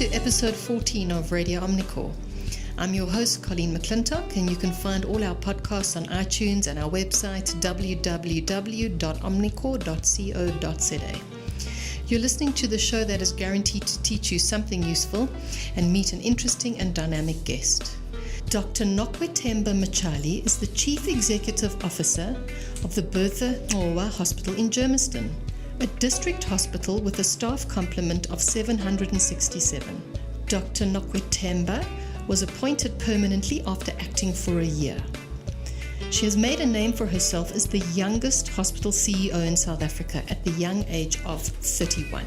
to episode 14 of Radio Omnicor. I'm your host, Colleen McClintock, and you can find all our podcasts on iTunes and our website, www.omnicor.co.za. You're listening to the show that is guaranteed to teach you something useful and meet an interesting and dynamic guest. Dr. Nokwethemba Mtshali is the Chief Executive Officer of the Bertha Gxowa Hospital in Germiston, a district hospital with a staff complement of 767. Dr. Nokwethemba was appointed permanently after acting for a year. She has made a name for herself as the youngest hospital CEO in South Africa at the young age of 31.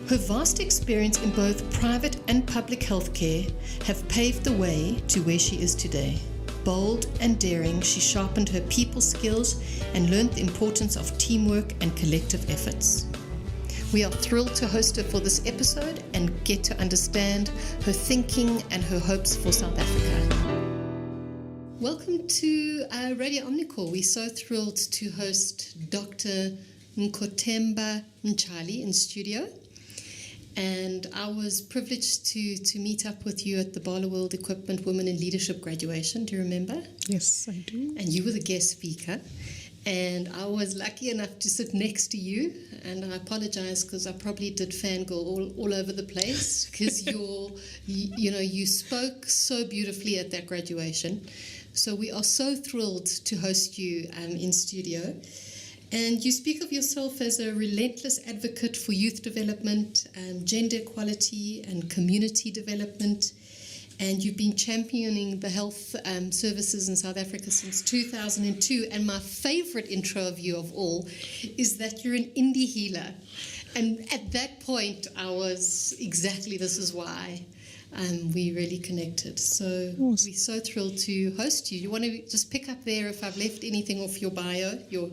Her vast experience in both private and public healthcare have paved the way to where she is today. Bold and daring, she sharpened her people skills and learned the importance of teamwork and collective efforts. We are thrilled to host her for this episode and get to understand her thinking and her hopes for South Africa. Welcome to Radio Omnicor. We're so thrilled to host Dr. Nokwethemba Mtshali in studio. And I was privileged to meet up with you at the Bala World Equipment Women in Leadership graduation. Do you remember? Yes, I do. And you were the guest speaker. And I was lucky enough to sit next to you. And I apologize because I probably did fangirl all over the place because you spoke so beautifully at that graduation. So we are so thrilled to host you in studio. And you speak of yourself as a relentless advocate for youth development, gender equality and community development. And you've been championing the health services in South Africa since 2002. And my favorite intro of you of all is that you're an indy healer. And at that point, I was exactly, this is why we really connected. So we're so thrilled to host you. You want to just pick up there if I've left anything off your bio, your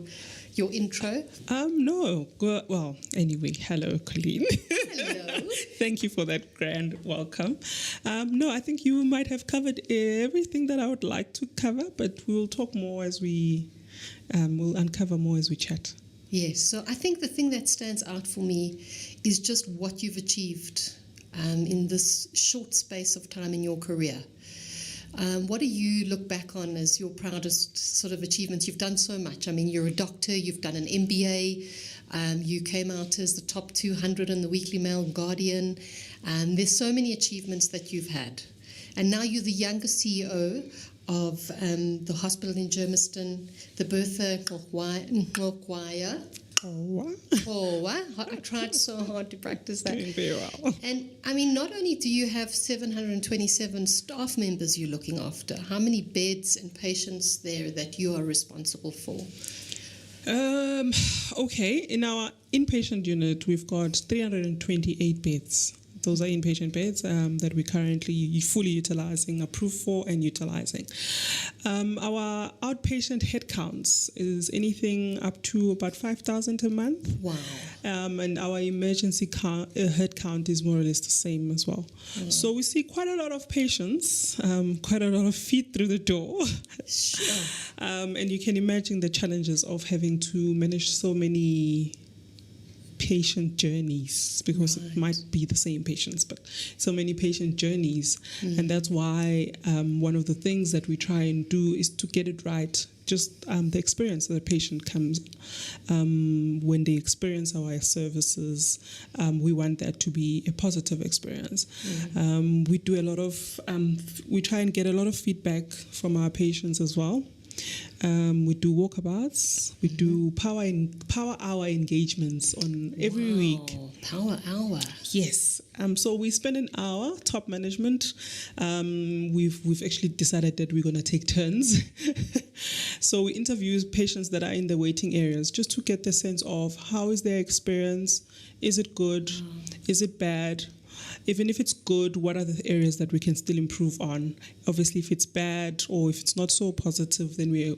intro? No. Well, anyway, hello, Colleen. Hello. Thank you for that grand welcome. No, I think you might have covered everything that I would like to cover, but we'll talk more as we'll uncover more as we chat. Yes, so I think the thing that stands out for me is just what you've achieved in this short space of time in your career. What do you look back on as your proudest sort of achievements? You've done so much. I mean, you're a doctor, you've done an MBA, you came out as the top 200 in the Weekly Mail and Guardian. There's so many achievements that you've had. And now you're the youngest CEO of the hospital in Germiston, the Bertha Gxowa. I tried so hard to practice that. Doing very well. And I mean, not only do you have 727 staff members you're looking after, how many beds and patients there that you are responsible for? Okay, in our inpatient unit, we've got 328 beds. Those are inpatient beds that we're currently fully utilizing, approved for and utilizing. Our outpatient headcounts is anything up to about 5,000 a month. Wow. And our emergency head count is more or less the same as well. Wow. So we see quite a lot of patients, quite a lot of feet through the door. Sure. And you can imagine the challenges of having to manage so many patient journeys, because it might be the same patients, but so many patient journeys. And that's why one of the things that we try and do is to get it right. Just the experience that the patient comes when they experience our services, we want that to be a positive experience. We do a lot of, we try and get a lot of feedback from our patients as well. We do walkabouts. We do power hour engagements on every week. Power hour. Yes. So we spend an hour. Top management. We've actually decided that we're going to take turns. So we interview patients that are in the waiting areas just to get the sense of how is their experience. Is it good? Is it bad? Even if it's good, what are the areas that we can still improve on? Obviously, if it's bad or if it's not so positive, then we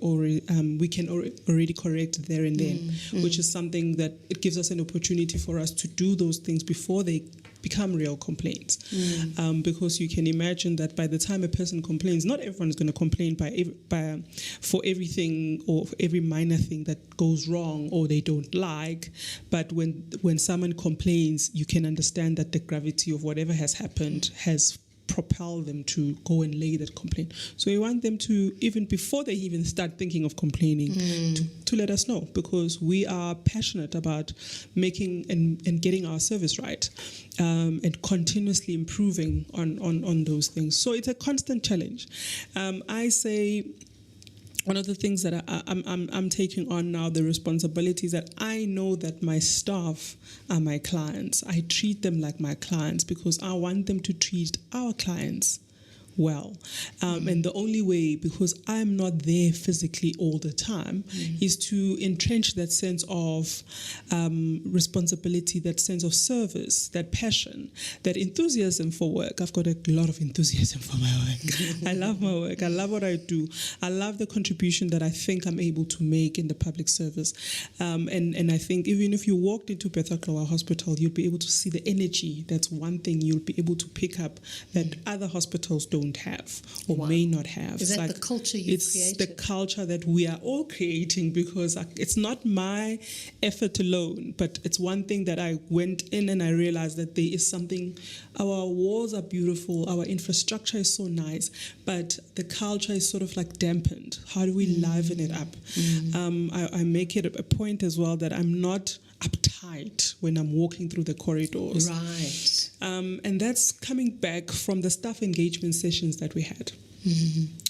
can already correct there and then, which is something that it gives us an opportunity for us to do those things before they become real complaints. Because you can imagine that by the time a person complains, not everyone is going to complain for everything or for every minor thing that goes wrong or they don't like. But when someone complains, you can understand that the gravity of whatever has happened has propel them to go and lay that complaint. So we want them to, even before they even start thinking of complaining, to let us know, because we are passionate about making and getting our service right, and continuously improving on those things. So it's a constant challenge. I say, one of the things that I'm taking on now, the responsibilities that I know that my staff are my clients. I treat them like my clients because I want them to treat our clients well. And the only way, because I'm not there physically all the time, is to entrench that sense of responsibility, that sense of service, that passion, that enthusiasm for work. I've got a lot of enthusiasm for my work. I love my work. I love what I do. I love the contribution that I think I'm able to make in the public service. And I think even if you walked into Bertha Hospital, you'll be able to see the energy. That's one thing you'll be able to pick up that other hospitals don't have or may not have. Is that the culture you've created? It's the culture that we are all creating, because it's not my effort alone, but it's one thing that I went in and I realized that there is something. Our walls are beautiful, our infrastructure is so nice, but the culture is sort of like dampened. How do we liven it up? I make it a point as well that I'm not uptight when I'm walking through the corridors. Right. And that's coming back from the staff engagement sessions that we had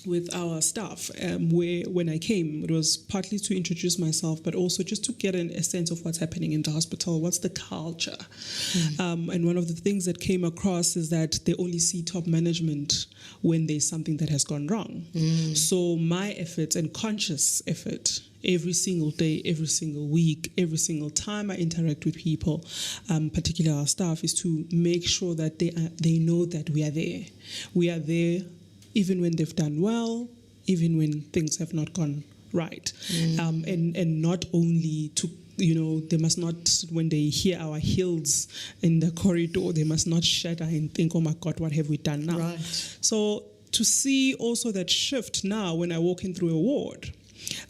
with our staff, where when I came, it was partly to introduce myself, but also just to get a sense of what's happening in the hospital, what's the culture. And one of the things that came across is that they only see top management when there's something that has gone wrong. So my efforts and conscious effort every single day, every single week, every single time I interact with people, particularly our staff, is to make sure that they know that we are there. We are there even when they've done well, even when things have not gone right. And not only to, they must not, when they hear our heels in the corridor, they must not shudder and think, oh my God, what have we done now? Right. So to see also that shift now when I walk in through a ward,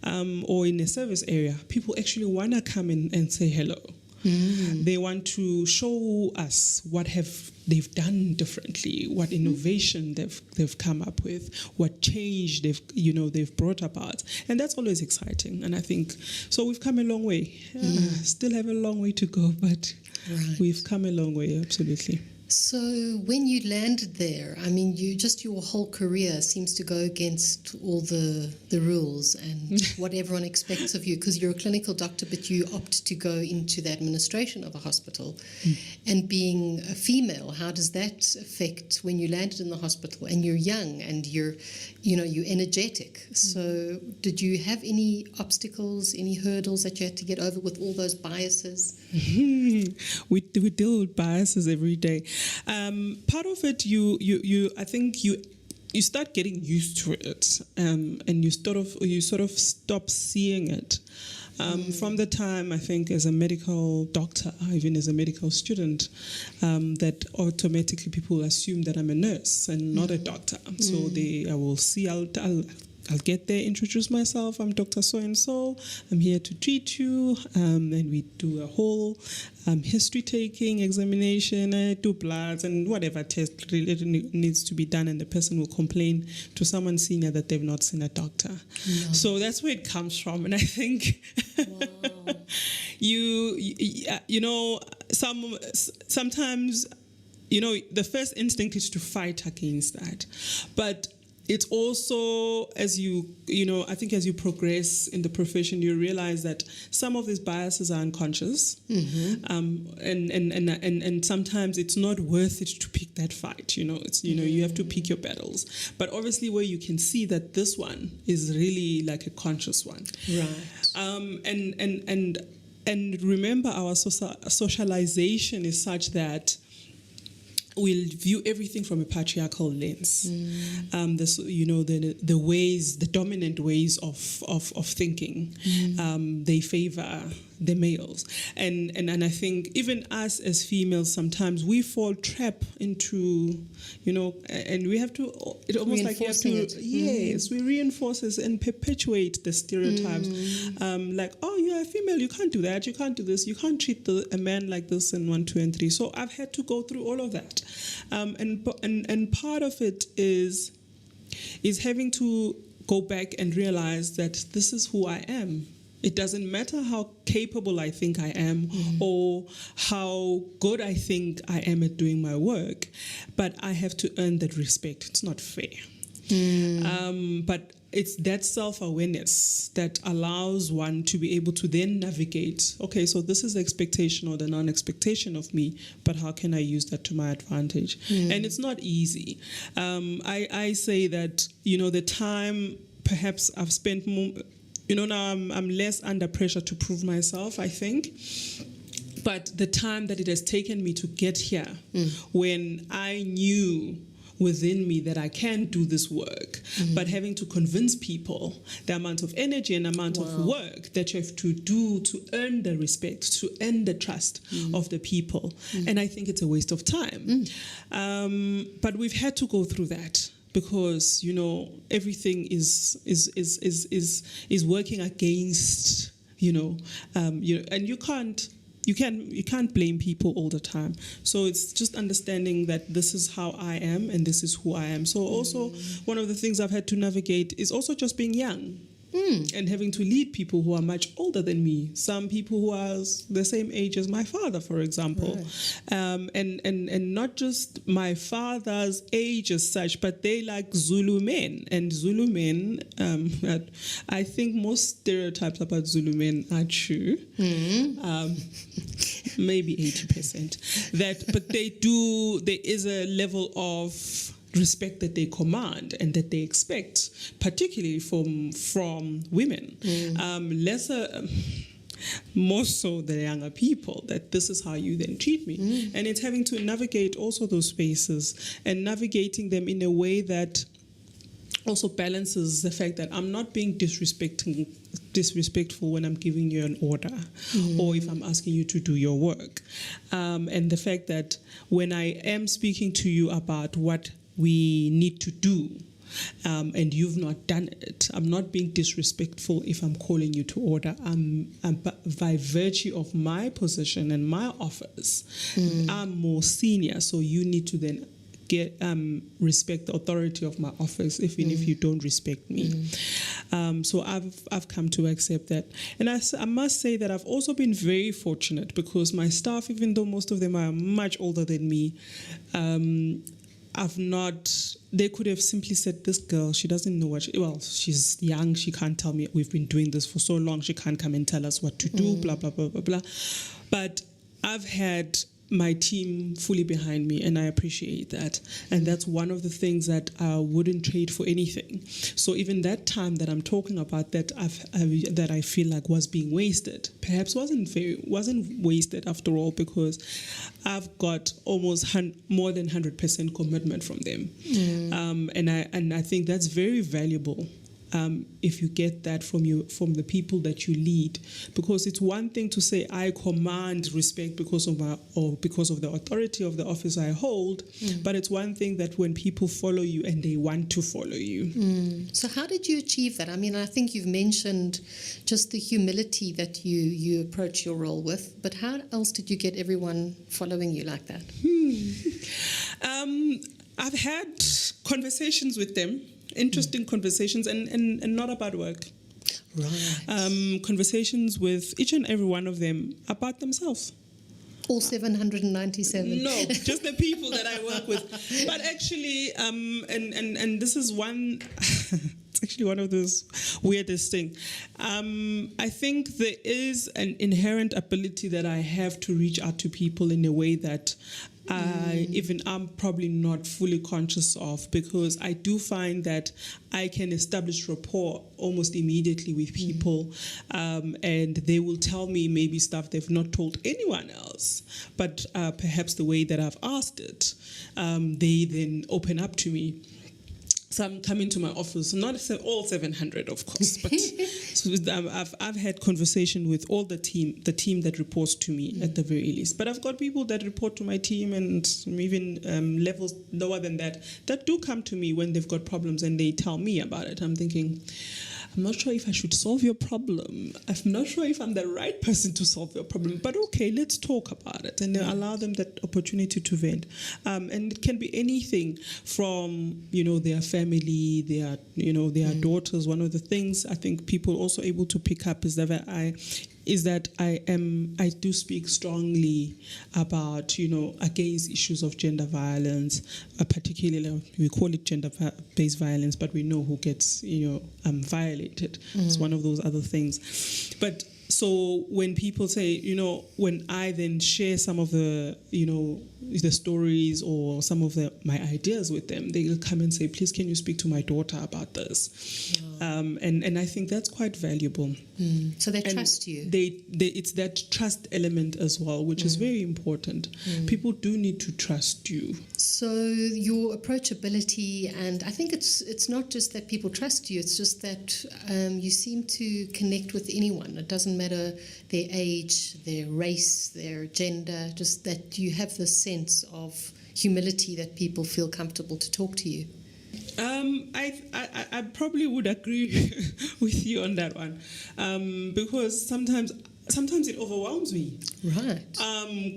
or in a service area, people actually want to come in and say hello. They want to show us what they've done differently, what innovation they've come up with, what change they've brought about, and that's always exciting. And I think so. We've come a long way. Still have a long way to go, but we've come a long way, absolutely. So when you landed there, I mean, your whole career seems to go against all the rules and what everyone expects of you, because you're a clinical doctor, but you opt to go into the administration of a hospital. And being a female, how does that affect when you landed in the hospital and you're young and you're energetic? So did you have any obstacles, any hurdles that you had to get over with all those biases? We deal with biases every day. Part of it, I think you start getting used to it, and you sort of stop seeing it. From the time, I think, as a medical doctor, even as a medical student, that automatically people assume that I'm a nurse and not a doctor. So I'll get there, introduce myself. I'm Dr. So-and-so. I'm here to treat you. And we do a whole history-taking examination, do bloods, and whatever test really needs to be done. And the person will complain to someone senior that they've not seen a doctor. No. So that's where it comes from. And I think sometimes, the first instinct is to fight against that. But it's also, as I think as you progress in the profession, you realize that some of these biases are unconscious, and sometimes it's not worth it to pick that fight. You have to pick your battles. But obviously, where you can see that this one is really like a conscious one, right? And remember, our socialization is such that we'll view everything from a patriarchal lens. This, the ways, the dominant ways of thinking, they favor the males, and I think even us as females sometimes we fall trap into, and we have to. It almost like you have to. Yes, we reinforce this and perpetuate the stereotypes, like, oh, you're a female, you can't do that, you can't do this, you can't treat a man like this, and 1, 2, and 3. So I've had to go through all of that. And part of it is having to go back and realize that this is who I am. It doesn't matter how capable I think I am or how good I think I am at doing my work, but I have to earn that respect. It's not fair. But it's that self-awareness that allows one to be able to then navigate, okay, so this is the expectation or the non-expectation of me, but how can I use that to my advantage? And it's not easy. I say that, the time perhaps I've spent more, now I'm less under pressure to prove myself, I think. But the time that it has taken me to get here, when I knew within me that I can do this work, but having to convince people the amount of energy and amount of work that you have to do to earn the respect, to earn the trust of the people. And I think it's a waste of time. But we've had to go through that because, everything is working against, and you can't blame people all the time. So it's just understanding that this is how I am and this is who I am. So also one of the things I've had to navigate is also just being young and having to lead people who are much older than me. Some people who are the same age as my father, for example. Right. And not just my father's age as such, but they like Zulu men. And Zulu men, I think most stereotypes about Zulu men are true. Maybe 80%. But there is a level of respect that they command and that they expect, particularly from women. More so the younger people, that this is how you then treat me. And it's having to navigate also those spaces and navigating them in a way that also balances the fact that I'm not being disrespectful when I'm giving you an order or if I'm asking you to do your work. And the fact that when I am speaking to you about what we need to do, and you've not done it, I'm not being disrespectful if I'm calling you to order. I'm by virtue of my position and my office, I'm more senior, so you need to then respect the authority of my office, even if you don't respect me. So I've come to accept that. And I must say that I've also been very fortunate because my staff, even though most of them are much older than me, they could have simply said, this girl, she doesn't know she's young, she can't tell me, we've been doing this for so long, she can't come and tell us what to do, blah, blah, blah, blah, blah. But I've had my team fully behind me, and I appreciate that. And that's one of the things that I wouldn't trade for anything. So even that time that I'm talking about that that I feel like was being wasted, perhaps wasn't wasted after all, because I've got almost more than 100% commitment from them. And I think that's very valuable. If you get that from the people that you lead, because it's one thing to say I command respect because of the authority of the office I hold, but it's one thing that when people follow you and they want to follow you. So how did you achieve that? I mean, I think you've mentioned just the humility that you approach your role with, but how else did you get everyone following you like that? I've had conversations with them. Interesting conversations and not about work. Right. Conversations with each and every one of them about themselves. All 797? No, just the people that I work with. But actually, and this is one, it's actually one of those weirdest things. I think there is an inherent ability that I have to reach out to people in a way that even I'm probably not fully conscious of, because I do find that I can establish rapport almost immediately with people, and they will tell me maybe stuff they've not told anyone else, but perhaps the way that I've asked it, they then open up to me. Some come into my office, not all 700, of course, but I've had conversation with all the team that reports to me at the very least. But I've got people that report to my team and even levels lower than that do come to me when they've got problems and they tell me about it. I'm thinking, I'm not sure if I should solve your problem. I'm not sure if I'm the right person to solve your problem, but okay, let's talk about it and allow them that opportunity to vent. And it can be anything from, their family, their daughters. One of the things I think people also able to pick up is that I do speak strongly about, against issues of gender violence, particularly we call it gender-based violence, but we know who gets, violated. It's one of those other things. But so when people say, when I then share some of the, the stories or some of my ideas with them, they will come and say, please, can you speak to my daughter about this? And I think that's quite valuable. So they trust you. It's that trust element as well, which is very important. People do need to trust you. So your approachability, and I think it's not just that people trust you, it's just that you seem to connect with anyone. It doesn't matter their age, their race, their gender, just that you have this sense of humility that people feel comfortable to talk to you. I probably would agree with you on that one, because sometimes it overwhelms me. Right.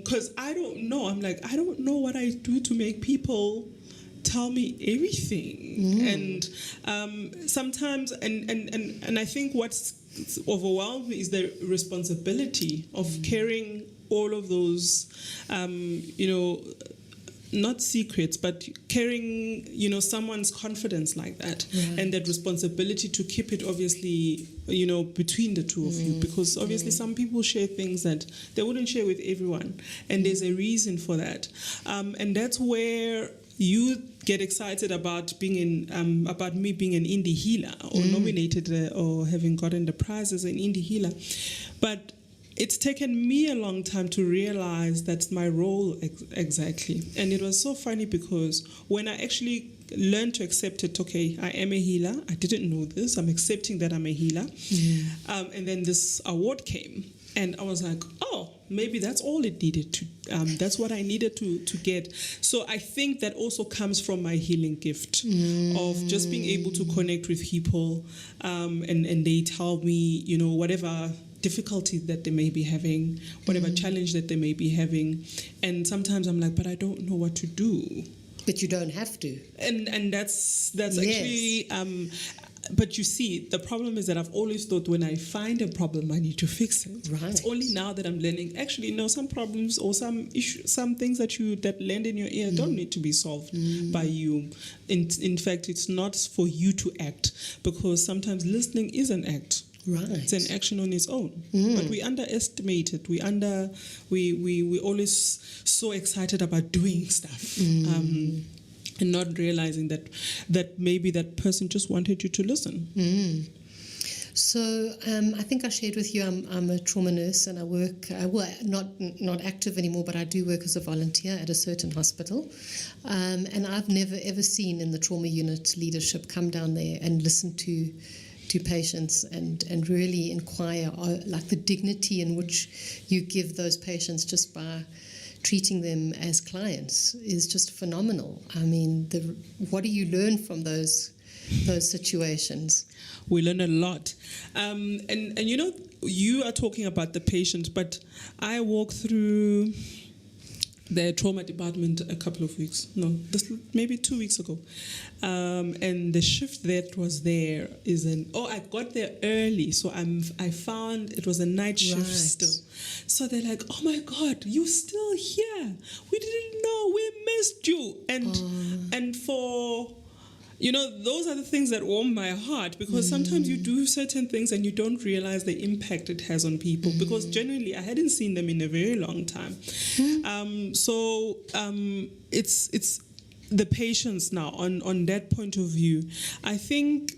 Because I don't know. I'm like, I don't know what I do to make people tell me everything. And sometimes, and I think what's overwhelmed me is the responsibility of carrying all of those, not secrets, but carrying, someone's confidence like that, and that responsibility to keep it obviously, between the two of you, because obviously some people share things that they wouldn't share with everyone, and there's a reason for that, and that's where you get excited about about me being an indie healer or nominated or having gotten the prize as an indie healer, but it's taken me a long time to realize that's my role exactly. And it was so funny because when I actually learned to accept it, okay, I am a healer. I didn't know this. I'm accepting that I'm a healer. And then this award came. And I was like, oh, maybe that's all it needed to, that's what I needed to get. So I think that also comes from my healing gift of just being able to connect with people and they tell me, whatever difficulty that they may be having, whatever challenge that they may be having. And sometimes I'm like, but I don't know what to do. But you don't have to. And that's actually... but you see, the problem is that I've always thought when I find a problem, I need to fix it. Right. It's only now that I'm learning, actually, some problems or some issues, some things that land in your ear don't need to be solved by you. In fact, it's not for you to act, because sometimes listening is an act. Right. It's an action on its own. But we underestimate it. We always so excited about doing stuff. And not realizing that maybe that person just wanted you to listen. So I think I shared with you I'm a trauma nurse, and I work, not active anymore, but I do work as a volunteer at a certain hospital. And I've never ever seen in the trauma unit leadership come down there and listen to patients and really inquire, like the dignity in which you give those patients just by treating them as clients is just phenomenal. I mean, what do you learn from those situations? We learn a lot. And you are talking about the patient, but I walked through the trauma department a couple of weeks, maybe 2 weeks ago. And the shift that was there I got there early, so I found it was a night shift still. So they're like, oh my God, you're still here. We didn't know, we missed you. And for those are the things that warm my heart, because sometimes you do certain things and you don't realize the impact it has on people, because genuinely I hadn't seen them in a very long time. It's the patients now on that point of view. I think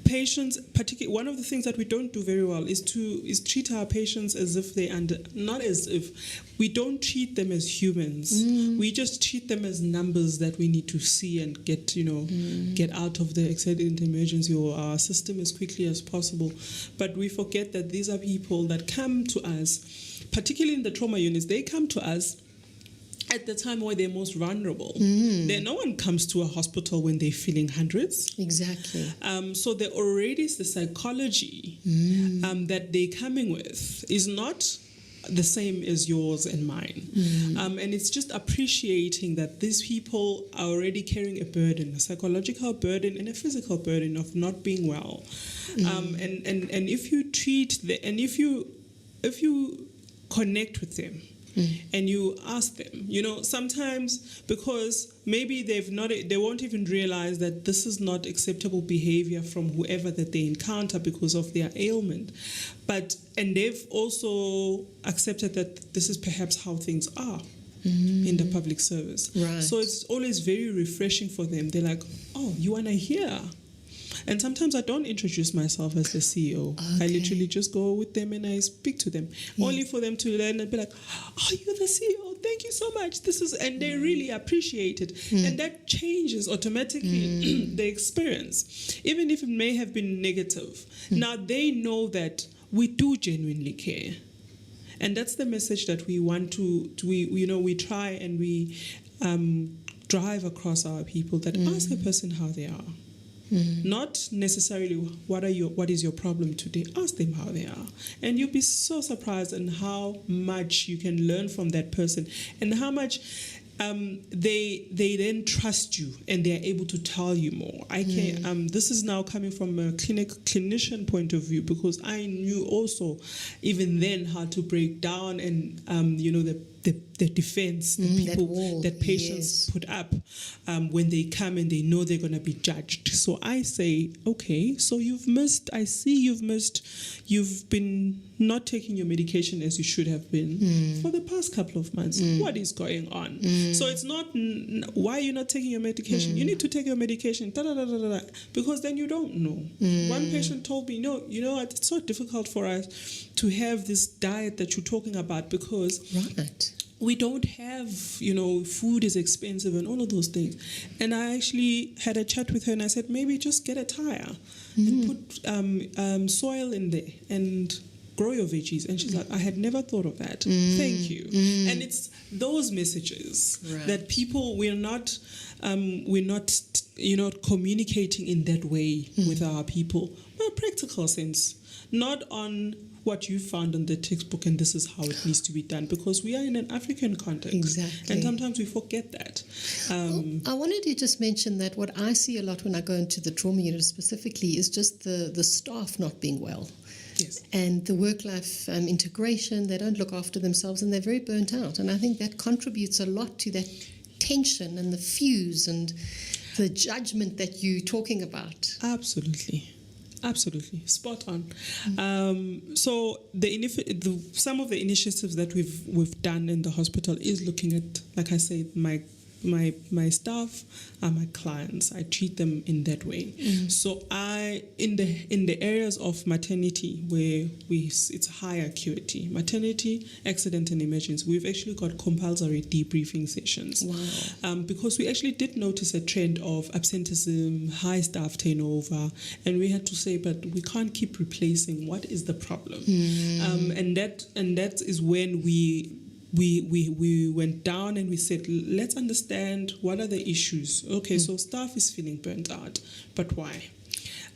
patients, particularly, one of the things that we don't do very well is treat our patients as if we don't treat them as humans. We just treat them as numbers that we need to see and get out of the accident emergency or our system as quickly as possible. But we forget that these are people that come to us, particularly in the trauma units. They come to us at the time where they're most vulnerable. No one comes to a hospital when they're feeling hundreds. Exactly. So there already is the psychology that they're coming with is not the same as yours and mine. And it's just appreciating that these people are already carrying a burden, a psychological burden and a physical burden of not being well. And if you if you connect with them, and you ask them, sometimes, because maybe they won't even realize that this is not acceptable behavior from whoever that they encounter because of their ailment, and they've also accepted that this is perhaps how things are in the public service. Right. So it's always very refreshing for them. They're like, oh, you want to hear? And sometimes I don't introduce myself as the CEO. Okay. I literally just go with them and I speak to them, only for them to learn and be like, "Oh, you're the CEO. Thank you so much." And they really appreciate it, and that changes automatically the experience, even if it may have been negative. Now they know that we do genuinely care, and that's the message that we want we try and we drive across our people. That ask a person how they are. Not necessarily what is your problem today. Ask them how they are, and you'll be so surprised at how much you can learn from that person, and how much they then trust you and they are able to tell you more. This is now coming from a clinician point of view, because I knew also even then how to break down and the defense, the people that patients put up when they come and they know they're going to be judged. So I say, okay, so you've been not taking your medication as you should have been for the past couple of months. What is going on? So it's not why you're not taking your medication. You need to take your medication, because then you don't know. One patient told me, it's so difficult for us to have this diet that you're talking about, because we don't have, food is expensive and all of those things. And I actually had a chat with her and I said, maybe just get a tire and put soil in there and grow your veggies. And she's like, I had never thought of that. Thank you. And it's those messages that people, we're not communicating in that way with our people. Well, practical sense, not on what you found in the textbook and this is how it needs to be done, because we are in an African context. Exactly. And sometimes we forget that. I wanted to just mention that what I see a lot when I go into the trauma unit specifically is just the staff not being well. Yes. And the work-life integration, they don't look after themselves and they're very burnt out. And I think that contributes a lot to that tension and the fuse and the judgment that you're talking about. Absolutely, spot on. So some of the initiatives that we've done in the hospital is looking at, like I said, my staff are my clients. I treat them in that way. So in the areas of maternity where it's high acuity, maternity, accident and emergency, we've actually got compulsory debriefing sessions. Wow. Because we actually did notice a trend of absenteeism, high staff turnover, and we had to say, but we can't keep replacing. What is the problem? And that is when we went down and we said, let's understand what are the issues. Okay, so staff is feeling burnt out, but why?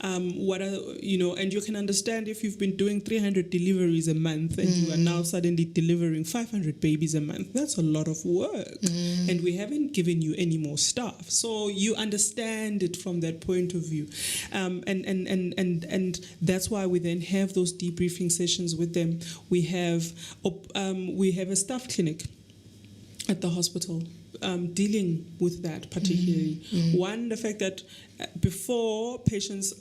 And you can understand if you've been doing 300 deliveries a month and you are now suddenly delivering 500 babies a month. That's a lot of work, and we haven't given you any more staff. So you understand it from that point of view, and that's why we then have those debriefing sessions with them. We have a staff clinic at the hospital. dealing with that particularly. One, the fact that before patients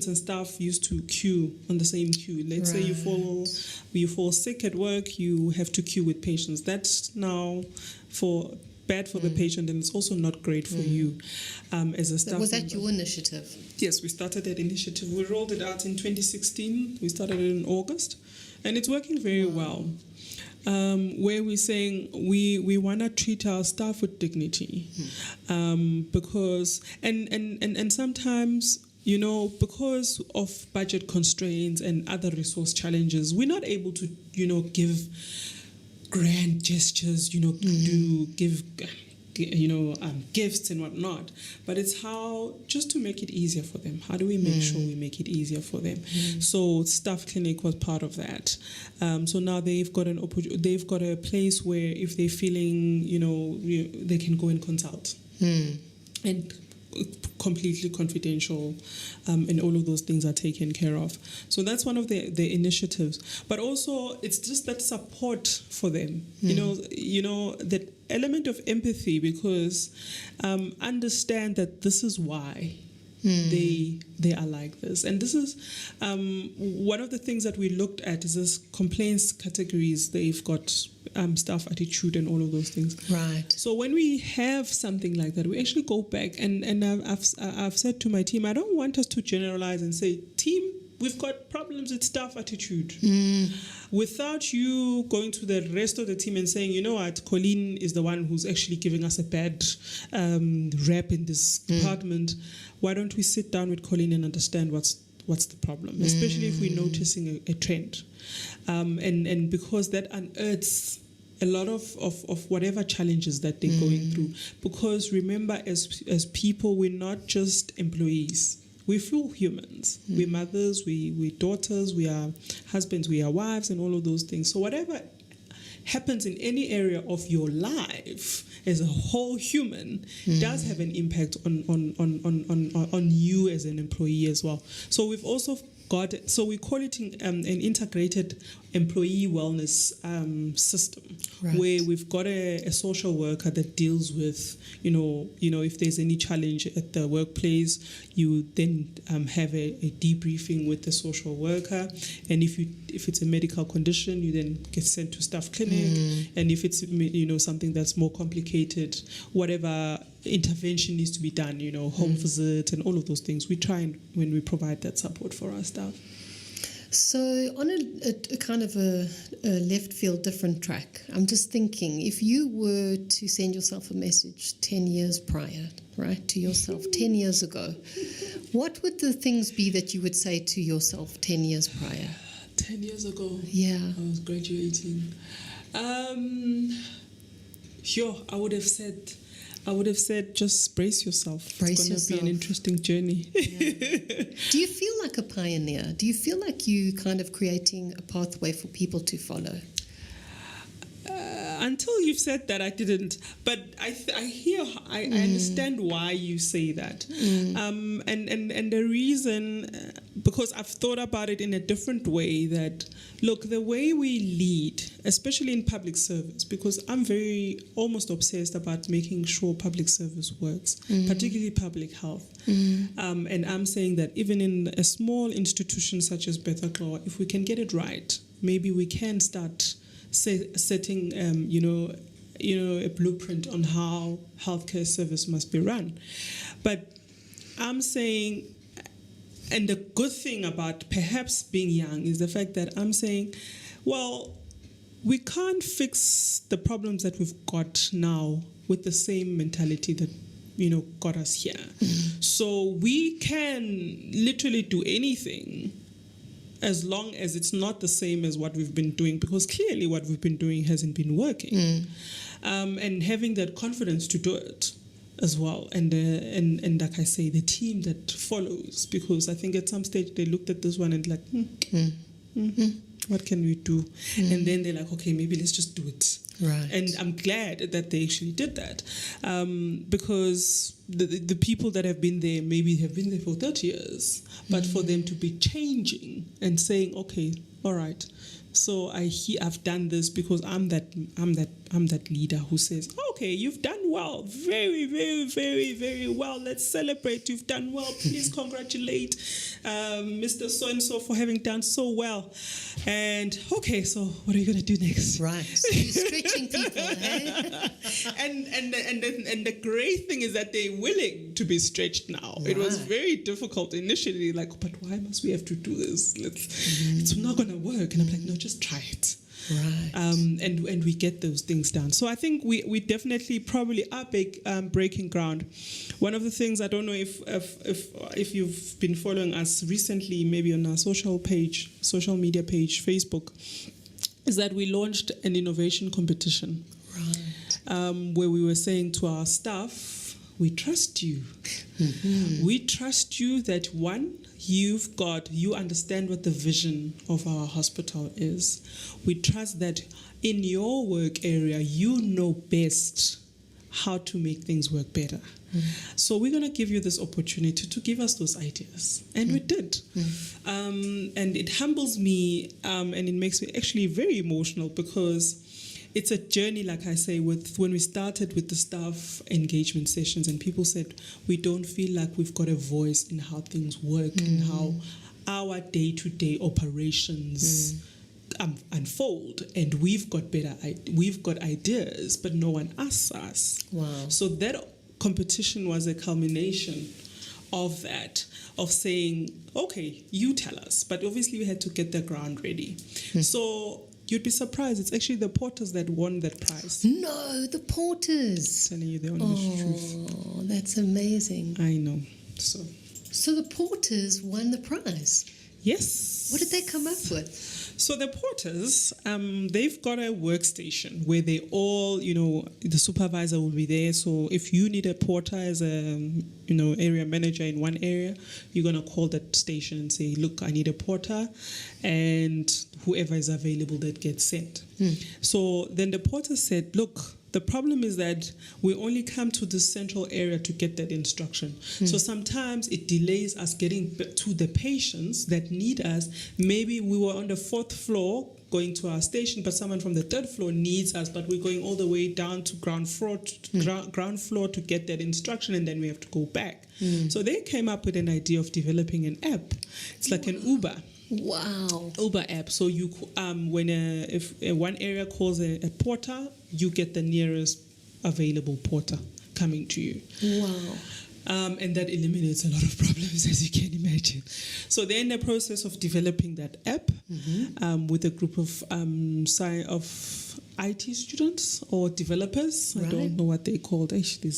and staff used to queue on the same queue. Let's say you fall sick at work, you have to queue with patients. That's now bad for the patient, and it's also not great for you as a staff. Was that your initiative? Yes, we started that initiative. We rolled it out in 2016. We started it in August, and it's working very well. Where we're saying we want to treat our staff with dignity, because and sometimes, because of budget constraints and other resource challenges, we're not able to give grand gestures, give gifts and whatnot. But it's how, just to make it easier for them. How do we make sure we make it easier for them? So staff clinic was part of that. So now they've got a place where if they're feeling, they can go and consult. And completely confidential, and all of those things are taken care of. So that's one of the initiatives. But also, it's just that support for them. That element of empathy, because understand that this is why they are like this. And this is one of the things that we looked at is this complaints categories. They've got staff attitude and all of those things. Right. So when we have something like that, we actually go back and I've said to my team, I don't want us to generalize and say, team, we've got problems with staff attitude. Without you going to the rest of the team and saying, you know what, Colleen is the one who's actually giving us a bad rep in this department. Why don't we sit down with Colleen and understand what's the problem, especially if we're noticing a trend. And because that unearths a lot of whatever challenges that they're going through. Because remember, as people, we're not just employees. We're full humans. We're mothers, we're daughters, we are husbands, we are wives, and all of those things. So whatever happens in any area of your life as a whole human does have an impact on you as an employee as well. So we've also we call it an integrated employee wellness system, where we've got a social worker that deals with, if there's any challenge at the workplace, you then have a debriefing with the social worker, and if it's a medical condition, you then get sent to staff clinic, and if it's something that's more complicated, whatever intervention needs to be done, home visit and all of those things, we try and when we provide that support for our staff. So on a kind of a left field different track, I'm just thinking, if you were to send yourself a message 10 years prior, right, to yourself 10 years ago, what would the things be that you would say to yourself 10 years prior? 10 years ago? Yeah. I was graduating. I would have said, just brace yourself. It's going to be an interesting journey. Yeah. Do you feel like a pioneer? Do you feel like you kind of creating a pathway for people to follow? Until you've said that, I didn't. But I understand why you say that. And the reason, because I've thought about it in a different way, that, look, the way we lead, especially in public service, because I'm almost obsessed about making sure public service works, particularly public health. And I'm saying that even in a small institution such as Bertha, if we can get it right, maybe we can start setting, a blueprint on how healthcare service must be run. But I'm saying, and the good thing about perhaps being young is the fact that I'm saying, well, we can't fix the problems that we've got now with the same mentality that got us here. So we can literally do anything as long as it's not the same as what we've been doing, because clearly what we've been doing hasn't been working. And having that confidence to do it as well. And like I say, the team that follows, because I think at some stage they looked at this one and like, what can we do? And then they're like, okay, maybe let's just do it. Right. And I'm glad that they actually did that, because the people that have been there maybe have been there for 30 years, but for them to be changing and saying, okay, all right, so I've done this because I'm that leader who says, okay, you've done well, very, very, very, very well. Let's celebrate. You've done well. Please congratulate Mr. So-and-so for having done so well. And okay, so what are you going to do next? Right. So you're stretching people, eh? And the great thing is that they're willing to be stretched now. Right. It was very difficult initially, like, but why must we have to do this? It's not going to work. And I'm like, no, just try it. Right. And we get those things done. So I think we definitely probably are breaking ground. One of the things, I don't know if you've been following us recently, maybe on our social media page, Facebook, is that we launched an innovation competition. Right. Where we were saying to our staff, we trust you. Mm-hmm. We trust you that one, you understand what the vision of our hospital is. We trust that in your work area, you know best how to make things work better. Mm. So we're going to give you this opportunity to give us those ideas. And we did. Mm. And it humbles me, and it makes me actually very emotional, because it's a journey, like I say, when we started with the staff engagement sessions, and people said, we don't feel like we've got a voice in how things work and how our day-to-day operations unfold, and we've got ideas, but no one asks us. Wow. So that competition was a culmination of that, of saying, okay, you tell us, but obviously we had to get the ground ready. So you'd be surprised, it's actually the porters that won that prize. No, the porters. I'm telling you the honest truth. Oh, that's amazing. I know. So the porters won the prize? Yes. What did they come up with? So the porters, they've got a workstation where they all, the supervisor will be there. So if you need a porter as a, area manager in one area, you're going to call that station and say, look, I need a porter, and whoever is available that gets sent. So then the porter said, look, the problem is that we only come to this central area to get that instruction. So sometimes it delays us getting to the patients that need us. Maybe we were on the 4th floor going to our station, but someone from the 3rd floor needs us, but we're going all the way down to ground floor to get that instruction, and then we have to go back. So they came up with an idea of developing an app. It's like an Uber. Wow. Uber app. So you, if one area calls a porter, you get the nearest available porter coming to you. Wow. And that eliminates a lot of problems, as you can imagine. So they're in the process of developing that app with a group of IT students or developers. Right. I don't know what they're called. Actually,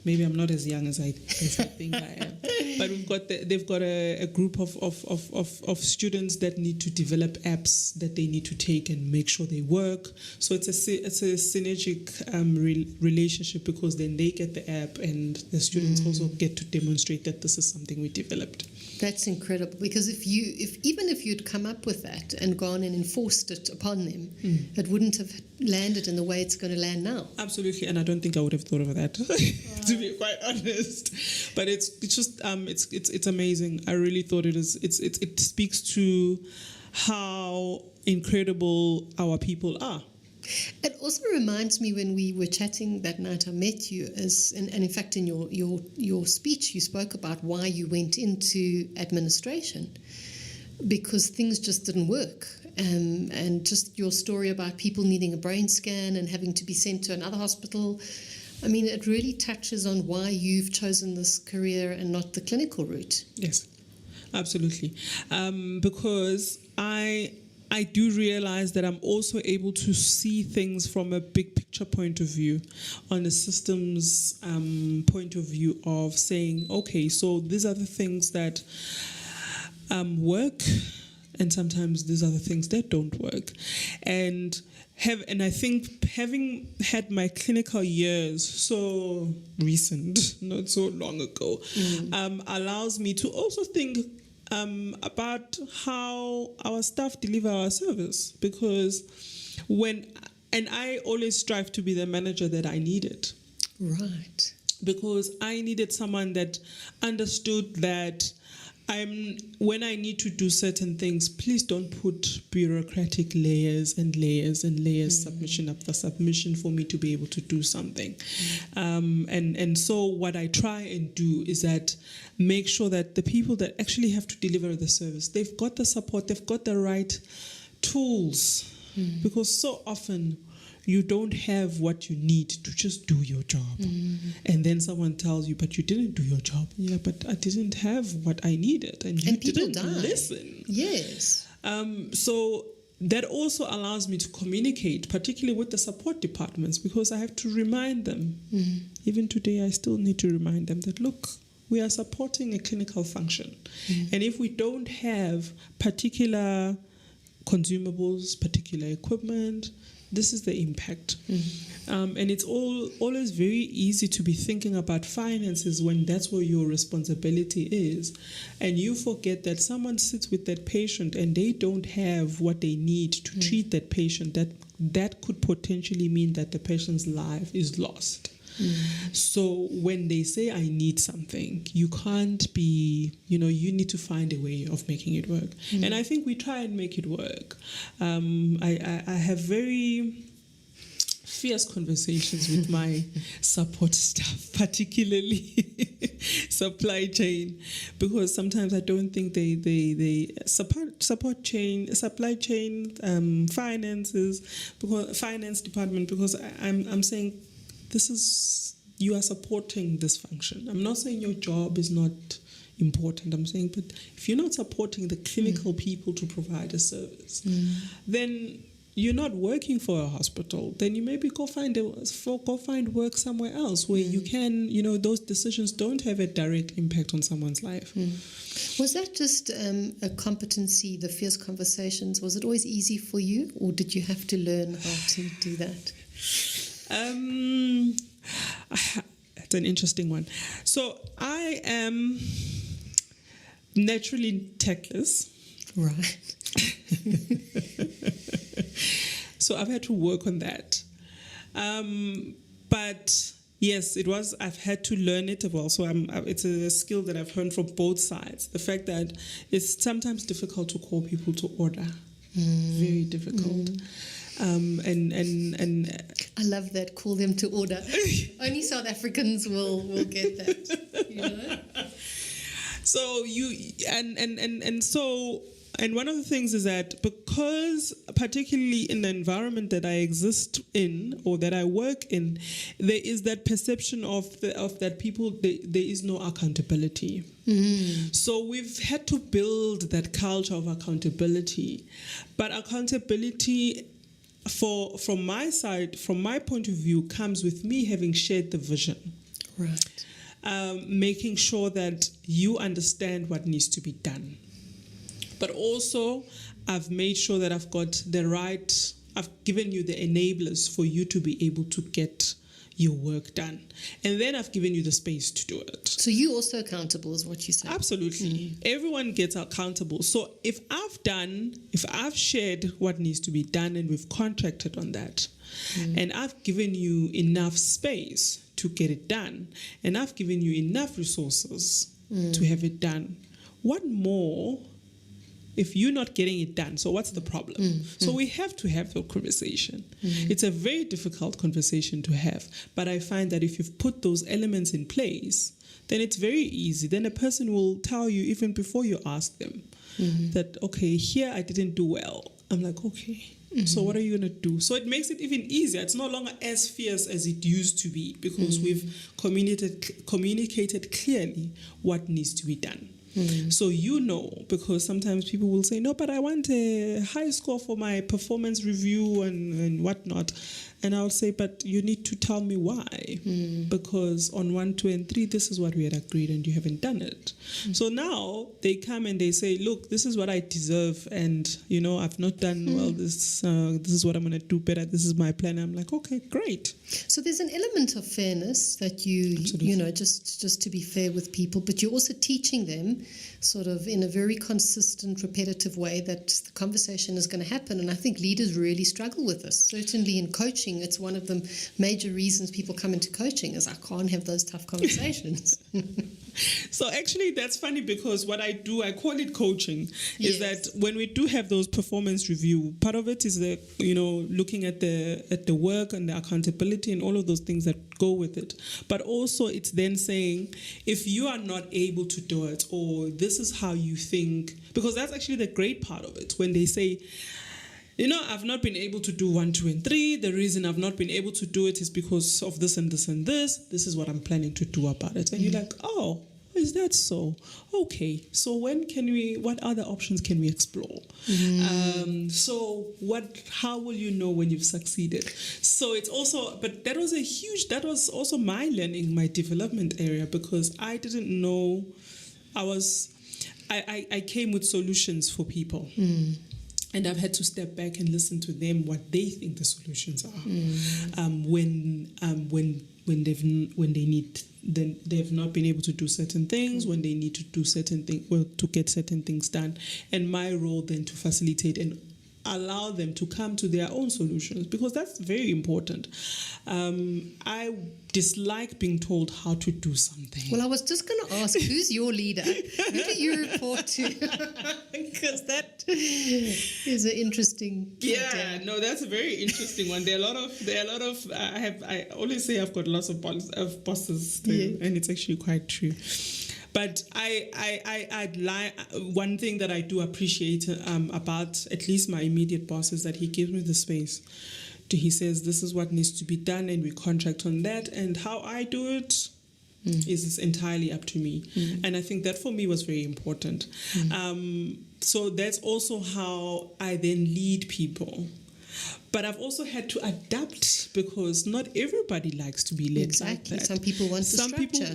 maybe I'm not as young as I think I am. But they've got a group of students that need to develop apps that they need to take and make sure they work. So it's a synergic relationship, because then they get the app and the students also get to demonstrate that this is something we developed. That's incredible, because even if you'd come up with that and gone and enforced it upon them, it wouldn't have landed in the way it's going to land now. Absolutely, and I don't think I would have thought of that, to be quite honest. But it's just it's amazing. I really thought it speaks to how incredible our people are. It also reminds me, when we were chatting that night I met you, and in fact in your speech you spoke about why you went into administration, because things just didn't work. And just your story about people needing a brain scan and having to be sent to another hospital. I mean, it really touches on why you've chosen this career and not the clinical route. Yes, absolutely. Because I do realize that I'm also able to see things from a big picture point of view, on a systems point of view, of saying, okay, so these are the things that work, and sometimes these are the things that don't work. And I think having had my clinical years so recent, not so long ago, allows me to also think about how our staff deliver our service. Because when And I always strive to be the manager that I needed. Right. Because I needed someone that understood that when I need to do certain things, please don't put bureaucratic layers and layers and layers, submission after submission for me to be able to do something. And so what I try and do is that make sure that the people that actually have to deliver the service, they've got the support, they've got the right tools. Because so often you don't have what you need to just do your job. And then someone tells you, but you didn't do your job. Yeah, but I didn't have what I needed. And you didn't listen. Yes. So that also allows me to communicate, particularly with the support departments, because I have to remind them. Even today, I still need to remind them that, look, we are supporting a clinical function. And if we don't have particular consumables, particular equipment, this is the impact. And it's always very easy to be thinking about finances when that's where your responsibility is. And you forget that someone sits with that patient and they don't have what they need to treat that patient. That could potentially mean that the patient's life is lost. So when they say, I need something, you can't be, you need to find a way of making it work. And I think we try and make it work. I have very fierce conversations with my support staff, particularly supply chain, because sometimes I don't think they supply chain, finances, because finance department, because I'm saying, you are supporting this function. I'm not saying your job is not important. I'm saying, but if you're not supporting the clinical people to provide a service, then you're not working for a hospital. Then you maybe go find work somewhere else where you can, those decisions don't have a direct impact on someone's life. Was that just a competency, the fierce conversations? Was it always easy for you, or did you have to learn how to do that? That's an interesting one. So I am naturally tactless. Right. So I've had to work on that. But yes, I've had to learn it as well. So it's a skill that I've learned from both sides. The fact that it's sometimes difficult to call people to order. Very difficult. And I love that. Call them to order. Only South Africans will get that. So and one of the things is that because particularly in the environment that I exist in or that I work in, there is that perception of that people there is no accountability. So we've had to build that culture of accountability, but accountability from my side, from my point of view, comes with me having shared the vision. Right. Making sure that you understand what needs to be done. But also, I've made sure that I've given you the enablers for you to be able to get your work done. And then I've given you the space to do it. So you also accountable is what you said? Absolutely. Everyone gets accountable. So if I've shared what needs to be done and we've contracted on that, and I've given you enough space to get it done, and I've given you enough resources to have it done, what more if you're not getting it done? So what's the problem? So we have to have a conversation. It's a very difficult conversation to have, but I find that if you've put those elements in place, then it's very easy. Then a person will tell you even before you ask them that, okay, here I didn't do well. I'm like, okay, so what are you going to do? So it makes it even easier. It's no longer as fierce as it used to be because we've communicated clearly what needs to be done. So because sometimes people will say, no, but I want a high score for my performance review and whatnot. And I'll say, but you need to tell me why. Because on 1, 2, and 3, this is what we had agreed and you haven't done it. So now they come and they say, look, this is what I deserve and, I've not done well. This is what I'm going to do better. This is my plan. I'm like, okay, great. So there's an element of fairness that you, Absolutely. Just to be fair with people, but you're also teaching them sort of in a very consistent, repetitive way that the conversation is going to happen. And I think leaders really struggle with this. Certainly in coaching, it's one of the major reasons people come into coaching is I can't have those tough conversations. So actually that's funny because what I do, I call it coaching, is that when we do have those performance review, part of it is the, looking at the work and the accountability and all of those things that go with it. But also it's then saying, if you are not able to do it, or this is how you think, because that's actually the great part of it, when they say, I've not been able to do 1, 2, and 3. The reason I've not been able to do it is because of this and this and this. This is what I'm planning to do about it. And you're like, oh, is that so? Okay. So what other options can we explore? How will you know when you've succeeded? So it's also, but that was also my learning, my development area, because I didn't know I came with solutions for people. And I've had to step back and listen to them, what they think the solutions are. When they've not been able to do certain things, when they need to do certain things, to get certain things done, and my role then to facilitate and allow them to come to their own solutions, because that's very important. I dislike being told how to do something. Well, I was just going to ask, who's your leader? Who do you report to? Because that is an interesting. No, that's a very interesting one. There are a lot of. I always say I've got lots of bosses, and it's actually quite true. But I'd lie. One thing that I do appreciate about at least my immediate boss is that he gives me the space. He says, this is what needs to be done, and we contract on that. And how I do it is entirely up to me. And I think that for me was very important. So that's also how I then lead people. But I've also had to adapt because not everybody likes to be led like that. Some people want the structure. Some people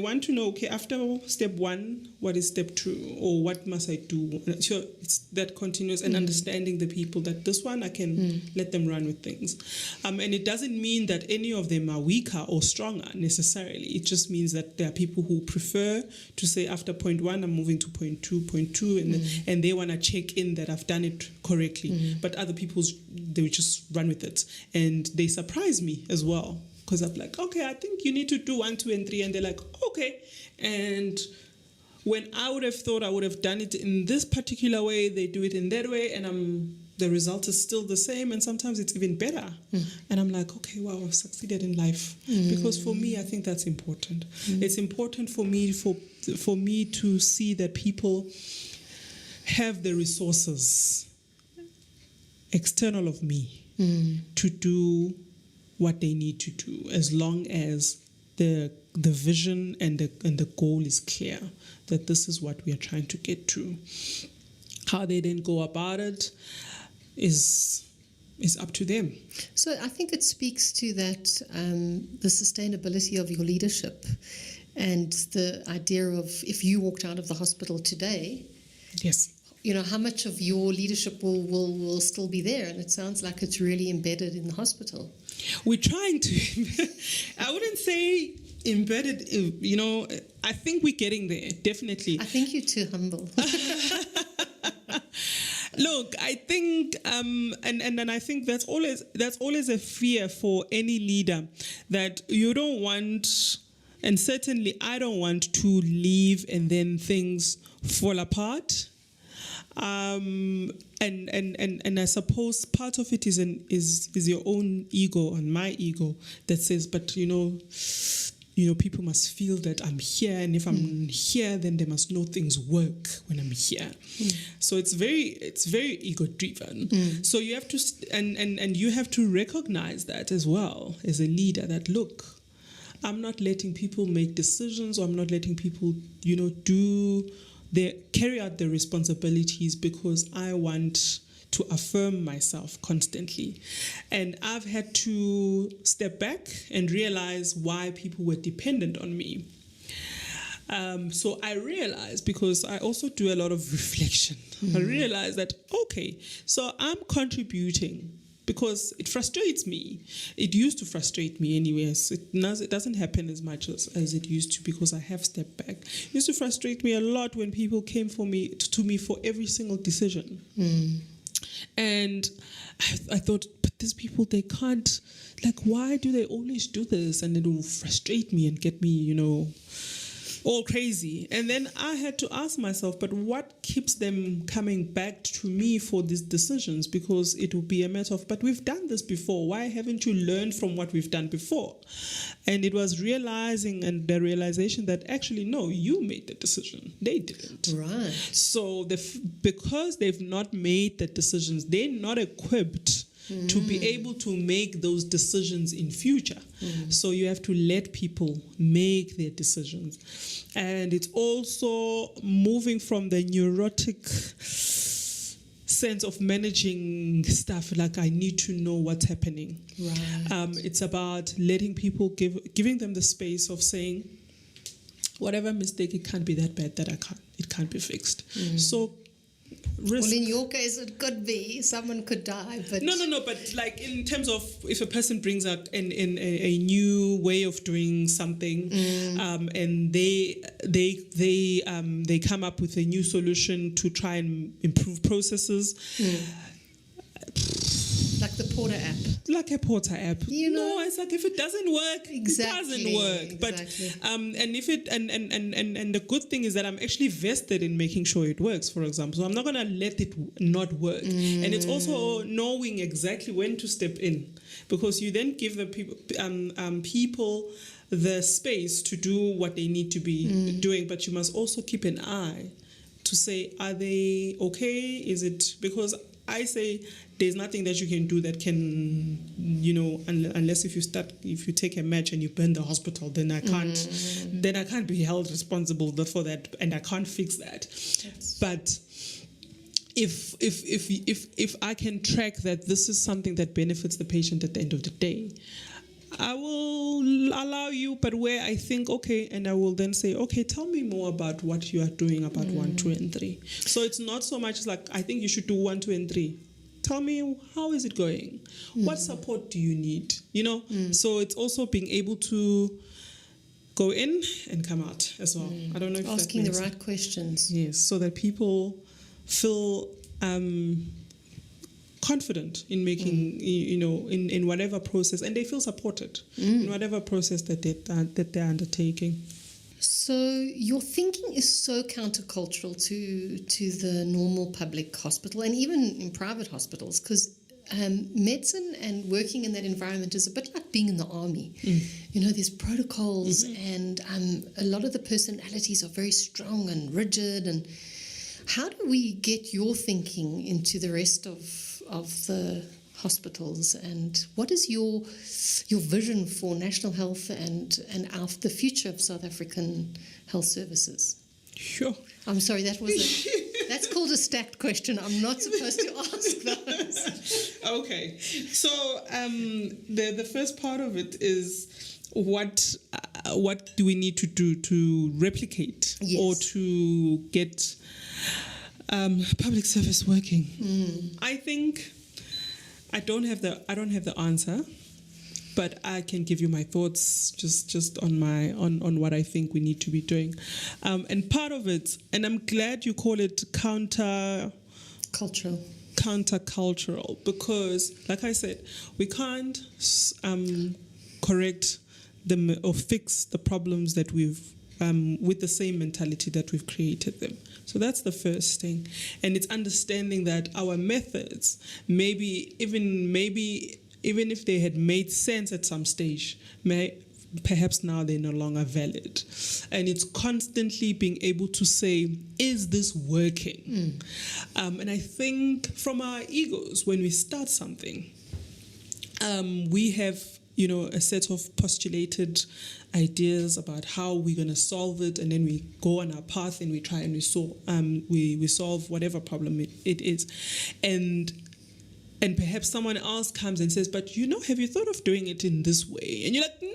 want to know, okay, after step 1, what is step 2? Or what must I do? So it's that continuous and understanding the people that this one, I can let them run with things. And it doesn't mean that any of them are weaker or stronger necessarily. It just means that there are people who prefer to say after point 1, I'm moving to point 2, and they want to check in that I've done it correctly. But other people, they would just run with it, and they surprise me as well, because I'm like, okay, I think you need to do 1, 2, and 3, and they're like, okay. And when I would have thought I would have done it in this particular way, they do it in that way, and the result is still the same, and sometimes it's even better. And I'm like, okay, wow, I've succeeded in life. Because for me, I think that's important. It's important for me to see that people have the resources external of me to do what they need to do, as long as the vision and the goal is clear, that this is what we are trying to get to. How they then go about it is up to them. So I think it speaks to that the sustainability of your leadership, and the idea of, if you walked out of the hospital today, yes, how much of your leadership will still be there? And it sounds like it's really embedded in the hospital. We're trying to. I wouldn't say embedded, I think we're getting there, definitely. I think you're too humble. Look, I think, and I think that's always a fear for any leader, that you don't want, and certainly I don't want to leave and then things fall apart. And I suppose part of it is your own ego and my ego that says, but people must feel that I'm here, and if I'm here, then they must know things work when I'm here. So it's very ego driven. So you have to and you have to recognize that as well as a leader, that look, I'm not letting people make decisions, or I'm not letting people they carry out their responsibilities because I want to affirm myself constantly. And I've had to step back and realize why people were dependent on me. So I realized, because I also do a lot of reflection, I realized that, okay, so I'm contributing because it frustrates me. It used to frustrate me anyways. It doesn't happen as much as it used to because I have stepped back. It used to frustrate me a lot when people came to me for every single decision. And I thought, but these people, they can't, like, why do they always do this? And it will frustrate me and get me, all crazy. And then I had to ask myself, but what keeps them coming back to me for these decisions? Because it will be a matter of, but we've done this before. Why haven't you learned from what we've done before? And it was realizing and the realization that actually, no, you made the decision. They didn't. Right. So because they've not made the decisions, they're not equipped to be able to make those decisions in future. So you have to let people make their decisions. And it's also moving from the neurotic sense of managing stuff, like I need to know what's happening. Right. It's about letting people, giving them the space of saying, whatever mistake, it can't be that bad that it can't be fixed. So risk. Well, in your case, it could be. Someone could die. But No. But like in terms of if a person brings out a new way of doing something, and they come up with a new solution to try and improve processes. Like the Porter app. Like a Porter app. No, it's like if it doesn't work, exactly, it doesn't work. Exactly. But and if it and the good thing is that I'm actually vested in making sure it works, for example. So I'm not gonna let it not work. And it's also knowing exactly when to step in, because you then give the people the space to do what they need to be doing, but you must also keep an eye to say, are they okay? Is it because I say there's nothing that you can do that can, unless if you take a match and you burn the hospital, then I can't be held responsible for that, and I can't fix that. But if I can track that this is something that benefits the patient at the end of the day, I will allow you, but where I think, okay, and I will then say, okay, tell me more about what you are doing about 1, 2, and 3. So it's not so much like, I think you should do 1, 2, and 3. Tell me, how is it going? What support do you need? So it's also being able to go in and come out as well. I don't know if asking the right questions. Yes, so that people feel confident in making, in whatever process, and they feel supported in whatever process that they're undertaking. So your thinking is so countercultural to the normal public hospital and even in private hospitals, because medicine and working in that environment is a bit like being in the army. There's protocols and a lot of the personalities are very strong and rigid. And how do we get your thinking into the rest of the hospitals, and what is your vision for national health and the future of South African health services? Sure. I'm sorry, that's called a stacked question. I'm not supposed to ask those. Okay, so the first part of it is what do we need to do to replicate or to get public service working? I think I don't have the answer, but I can give you my thoughts just on what I think we need to be doing. And part of it, and I'm glad you call it countercultural, because like I said, we can't correct them or fix the problems that we've with the same mentality that we've created them. So that's the first thing. And it's understanding that our methods, maybe even if they had made sense at some stage, perhaps now they're no longer valid. And it's constantly being able to say, is this working? And I think from our egos, when we start something, we have a set of postulated ideas about how we're going to solve it, and then we go on our path and we try and we solve whatever problem it is. And perhaps someone else comes and says, but have you thought of doing it in this way? And you're like, no.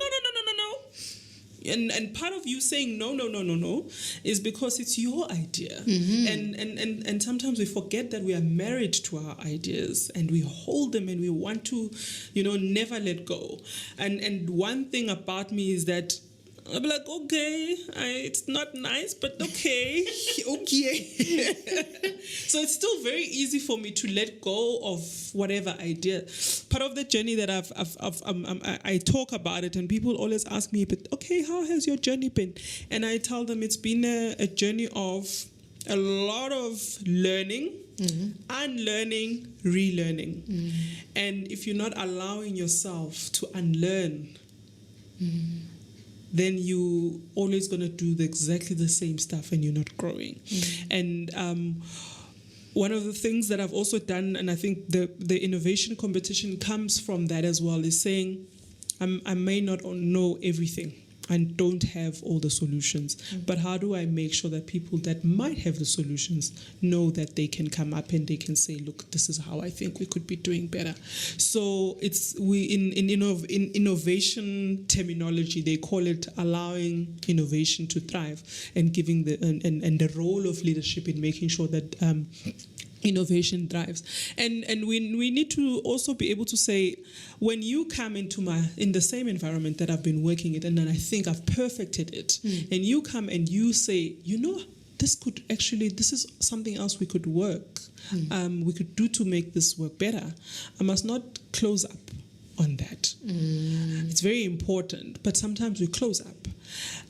And part of you saying no is because it's your idea. And sometimes we forget that we are married to our ideas and we hold them and we want to, never let go. And one thing about me is that I'll be like, okay, it's not nice, but okay. Okay. So it's still very easy for me to let go of whatever idea. Part of the journey that I talk about it, and people always ask me, but okay, how has your journey been? And I tell them it's been a journey of a lot of learning, unlearning, relearning. And if you're not allowing yourself to unlearn, then you always going to do exactly the same stuff and you're not growing. And one of the things that I've also done, and I think the innovation competition comes from that as well, is saying I may not know everything and don't have all the solutions, but how do I make sure that people that might have the solutions know that they can come up and they can say, look, this is how I think we could be doing better. So it's in innovation terminology, they call it allowing innovation to thrive and giving and the role of leadership in making sure that innovation drives. And we need to also be able to say, when you come in the same environment that I've been working in, and then I think I've perfected it, and you come and you say, this is something else we could work, we could do to make this work better. I must not close up on that. It's very important, but sometimes we close up,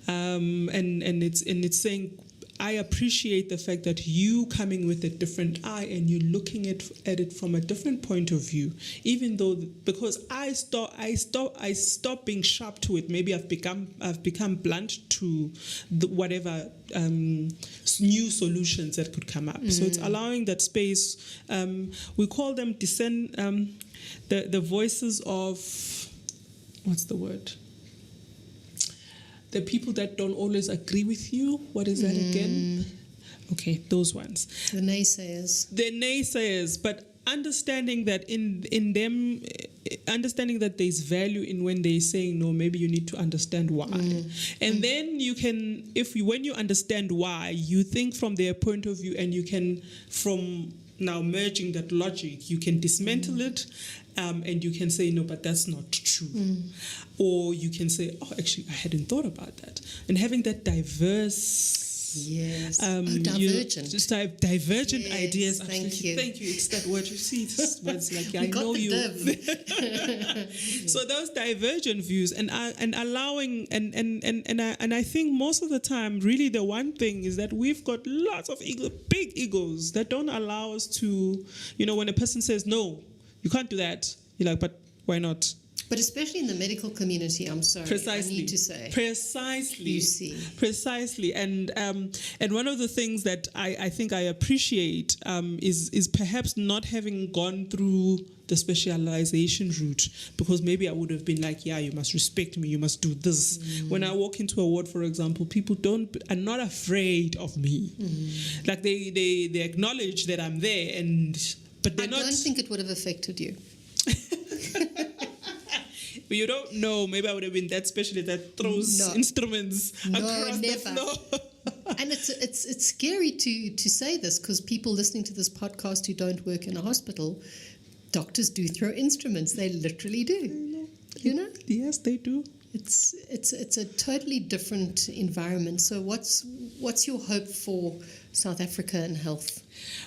and it's saying, I appreciate the fact that you coming with a different eye and you looking at it from a different point of view, even though because I stop being sharp to it. Maybe I've become blunt to whatever new solutions that could come up. So it's allowing that space. We call them the voices of, what's the word? The people that don't always agree with you. What is that again? Okay, those ones. The naysayers. The naysayers, but understanding that in them, understanding that there's value in when they're saying no, maybe you need to understand why. And then you can, when you understand why, you think from their point of view and you can, from now merging that logic, you can dismantle it. And you can say, no, but that's not true. Or you can say, oh, actually, I hadn't thought about that. And having that diverse... Yes. Divergent. Just divergent ideas. Thank you. Thank you. It's that word you see. This word's like, I know you. So those divergent views and allowing and I think most of the time, really, the one thing is that we've got lots of big egos that don't allow us to, when a person says no, you can't do that. You're like, but why not? But especially in the medical community, I'm sorry, precisely. I need to say. Precisely. You see. Precisely. And one of the things that I think I appreciate is perhaps not having gone through the specialization route, because maybe I would have been like, yeah, you must respect me, you must do this. When I walk into a ward, for example, people are not afraid of me. Like they acknowledge that I'm there, but they're not. I don't think it would have affected you. But you don't know. Maybe I would have been that specialist that throws instruments across the floor. And it's scary to say this, because people listening to this podcast who don't work in a hospital, doctors do throw instruments. They literally do. Yes, they do. It's a totally different environment. So what's your hope for South Africa and health?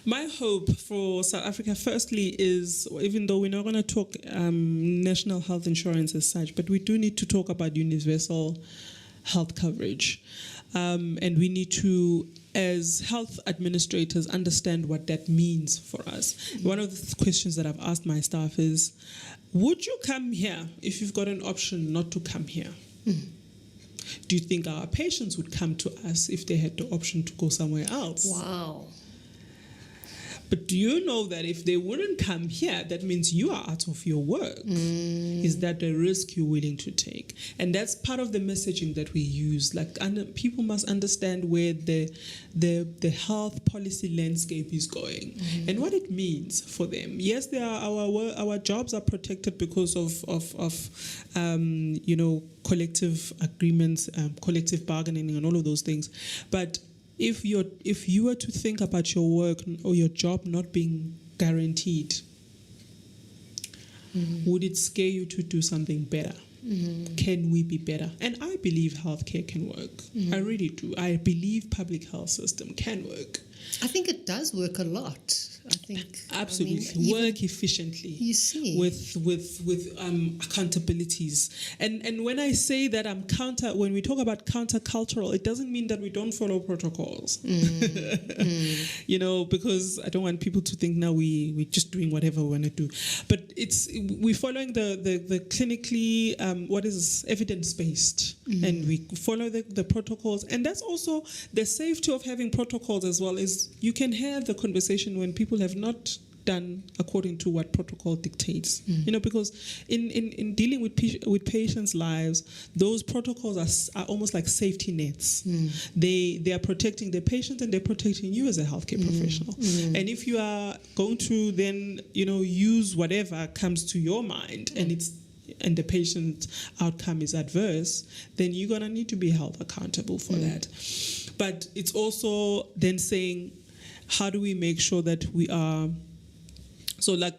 My hope for South Africa, firstly, is, even though we're not going to talk national health insurance as such, but we do need to talk about universal health coverage. And we need to, as health administrators, understand what that means for us. One of the questions that I've asked my staff is, would you come here if you've got an option not to come here? Do you think our patients would come to us if they had the option to go somewhere else? Wow. But do you know that if they wouldn't come here, that means you are out of your work? Is that a risk you're willing to take? And that's part of the messaging that we use. Like, people must understand where the health policy landscape is going and what it means for them. Yes, there are our jobs are protected because of collective agreements, collective bargaining, and all of those things. But if you were to think about your work or your job not being guaranteed, would it scare you to do something better? Can we be better? And I believe healthcare can work. I really do. I believe public health system can work. I think it does work a lot. I think absolutely work efficiently. You see, with accountabilities. And when I say that when we talk about countercultural, it doesn't mean that we don't follow protocols. Because I don't want people to think now we're just doing whatever we want to do. But we're following the clinically evidence-based, and we follow the protocols. And that's also the safety of having protocols as well, is you can have the conversation when people have not done according to what protocol dictates. Because in dealing with patients' lives, those protocols are almost like safety nets. They are protecting the patient and they're protecting you as a healthcare professional. And if you are going to then use whatever comes to your mind and the patient's outcome is adverse, then you're going to need to be held accountable for that. But it's also then saying, how do we make sure that we are, so like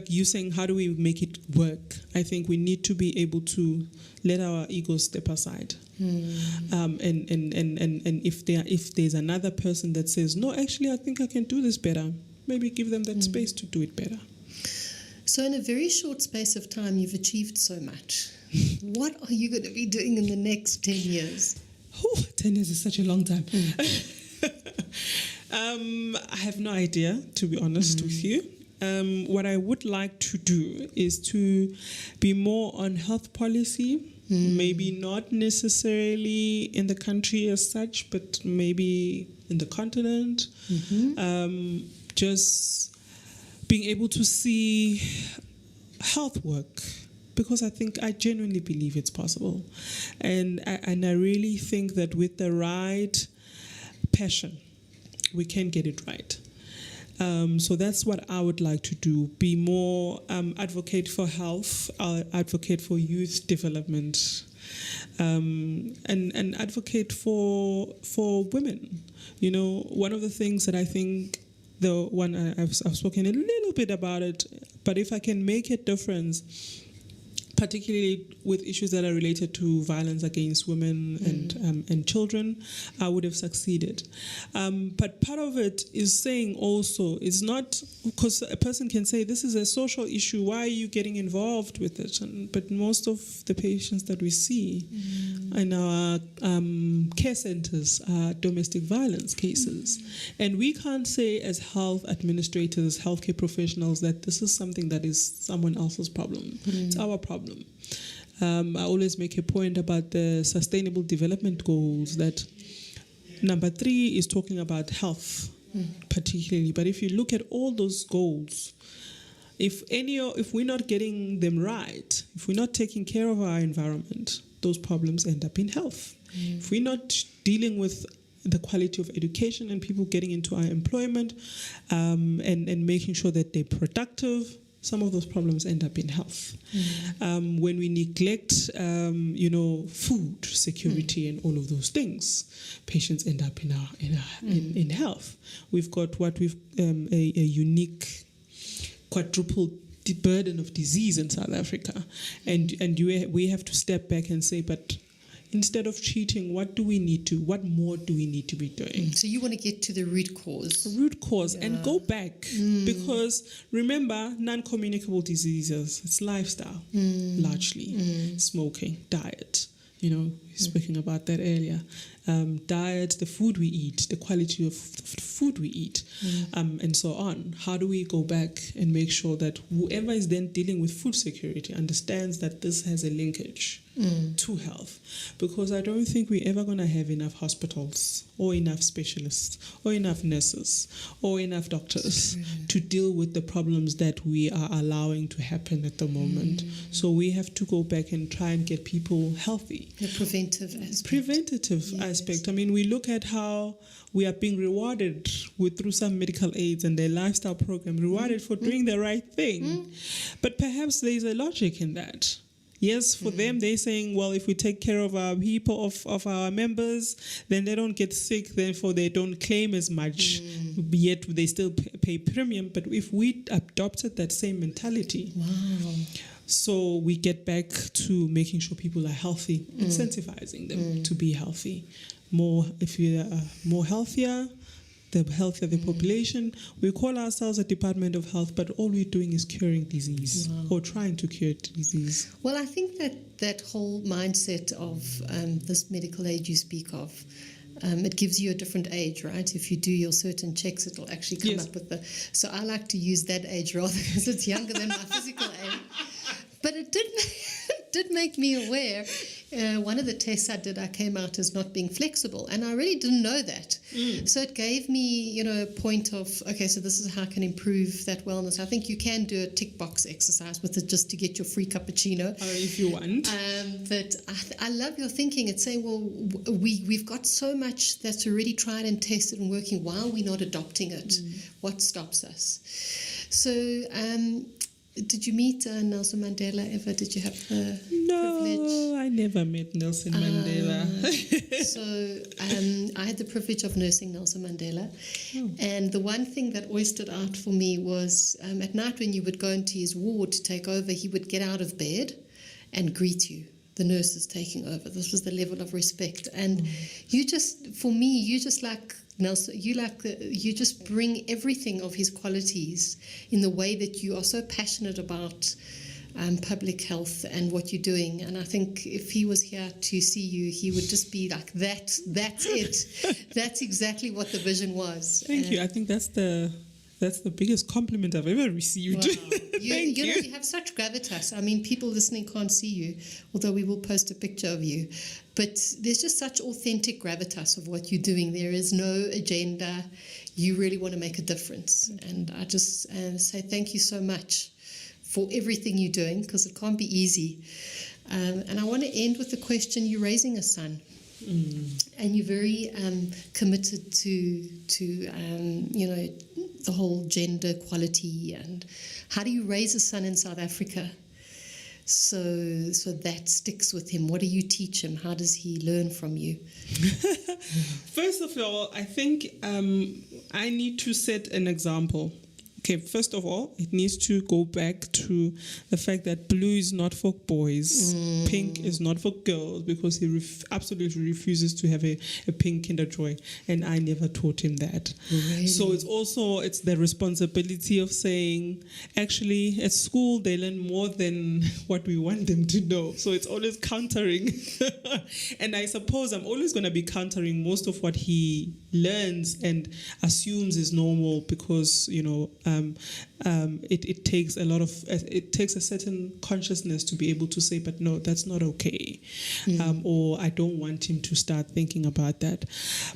you saying, how do we make it work? I think we need to be able to let our egos step aside. And if there's another person that says, no, actually, I think I can do this better, maybe give them that space to do it better. So in a very short space of time, you've achieved so much. What are you going to be doing in the next 10 years? 10 years is such a long time. I have no idea, to be honest with you. What I would like to do is to be more on health policy, maybe not necessarily in the country as such, but maybe in the continent. Just being able to see health work, because I genuinely believe it's possible. And I really think that with the right passion, we can get it right. So that's what I would like to do, be more advocate for health, advocate for youth development, and advocate for women. One of the things that I think, the one I've spoken a little bit about it, but if I can make a difference, particularly with issues that are related to violence against women and children, I would have succeeded. But part of it is saying also, it's not because a person can say, this is a social issue, why are you getting involved with it? But most of the patients that we see in our care centers are domestic violence cases. And we can't say as health administrators, healthcare professionals, that this is something that is someone else's problem. It's our problem. I always make a point about the Sustainable Development Goals, that number 3 is talking about health, particularly. But if you look at all those goals, if we're not getting them right, if we're not taking care of our environment, those problems end up in health. If we're not dealing with the quality of education and people getting into our employment and making sure that they're productive, some of those problems end up in health. When we neglect, food security and all of those things, patients end up in health. We've got a unique quadruple burden of disease in South Africa, and we have to step back and say, but instead of treating, what more do we need to be doing? So you want to get to the root cause. And go back. Because remember, non-communicable diseases, it's lifestyle, largely. Smoking, diet. Speaking about that earlier. Diet, the food we eat, the quality of food we eat, and so on. How do we go back and make sure that whoever is then dealing with food security understands that this has a linkage to health, because I don't think we're ever going to have enough hospitals or enough specialists or enough nurses or enough doctors to deal with the problems that we are allowing to happen at the moment. So we have to go back and try and get people healthy. The preventive aspect. Preventative aspect. I mean, we look at how we are being rewarded through some medical aids and their lifestyle program, rewarded for doing the right thing. But perhaps there is a logic in that. Yes, for them, they're saying, well, if we take care of our people, of our members, then they don't get sick, therefore they don't claim as much, yet they still pay premium. But if we adopted that same mentality, so we get back to making sure people are healthy, incentivizing them to be healthy. If you are more healthier, the healthier the population. We call ourselves a Department of Health, but all we're doing is curing disease or trying to cure disease. Well, I think that whole mindset of this medical aid you speak of, it gives you a different age, right? If you do your certain checks, it'll actually come up with the... So I like to use that age rather because it's younger than my physical age. But it did make me aware. One of the tests I did, I came out as not being flexible, and I really didn't know that. So it gave me, a point of, okay, so this is how I can improve that wellness. I think you can do a tick box exercise with it just to get your free cappuccino. If you want. But I love your thinking. It's saying, well, we've got so much that's already tried and tested and working. Why are we not adopting it? What stops us? So... did you meet Nelson Mandela ever? Did you have the privilege? No, I never met Nelson Mandela. So I had the privilege of nursing Nelson Mandela. And the one thing that always stood out for me was at night when you would go into his ward to take over, he would get out of bed and greet you. The nurses taking over. This was the level of respect. And you just like Nelson, you just bring everything of his qualities in the way that you are so passionate about public health and what you're doing. And I think if he was here to see you, he would just be like, that's it. That's exactly what the vision was. Thank you. I think that's the biggest compliment I've ever received. Wow. You have such gravitas. I mean, people listening can't see you, although we will post a picture of you. But there's just such authentic gravitas of what you're doing. There is no agenda. You really want to make a difference. And I just say thank you so much for everything you're doing, because it can't be easy. And I want to end with the question, you're raising a son. And you're very committed to the whole gender equality, and how do you raise a son in South Africa so that sticks with him? What do you teach him? How does he learn from you? First of all, I think I need to set an example. Okay, first of all, it needs to go back to the fact that blue is not for boys, pink is not for girls, because he absolutely refuses to have a pink Kinder Joy, and I never taught him that. Really? So it's the responsibility of saying, actually, at school they learn more than what we want them to know. So it's always countering, and I suppose I'm always going to be countering most of what he learns and assumes is normal, because it takes a certain consciousness to be able to say, but no, that's not okay, or I don't want him to start thinking about that.